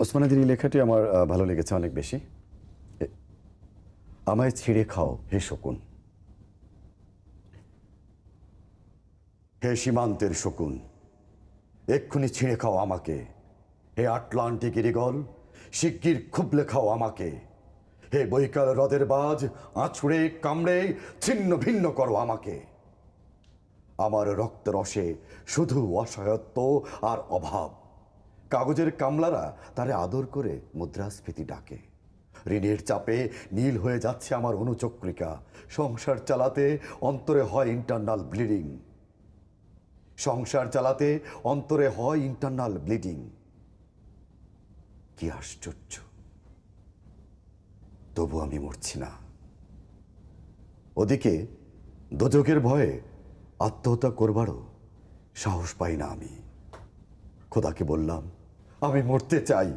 ওসমানীদের এই লেখাটি আমার ভালো লেগেছে অনেক বেশি। আমায় ছিঁড়ে খাও হে শকুন, হে সীমান্তের শকুন, এক্ষুনি ছিঁড়ে খাও আমাকে। হে আটলান্টিক ইরিগল, শিগগির খুবলে খাও আমাকে। হে বৈকাল হ্রদের বাজ, আঁচড়ে কামড়ে ছিন্ন ভিন্ন করো আমাকে। আমার রক্ত রসে শুধু অসহায়ত্ব আর অভাব। কাগজের কামলারা তারে আদর করে মুদ্রাস্ফীতি ডাকে। ঋণের চাপে নীল হয়ে যাচ্ছে আমার অনুচক্রিকা। সংসার চালাতে অন্তরে হয় ইন্টারনাল ব্লিডিং। সংসার চালাতে অন্তরে হয় ইন্টারনাল ব্লিডিং। কি আশ্চর্য, তবু আমি মরছি না। ওদিকে দোজখের ভয়ে আত্মহত্যা করবারও সাহস পাই না আমি। খোদাকে বললাম, আমি মরতে চাই।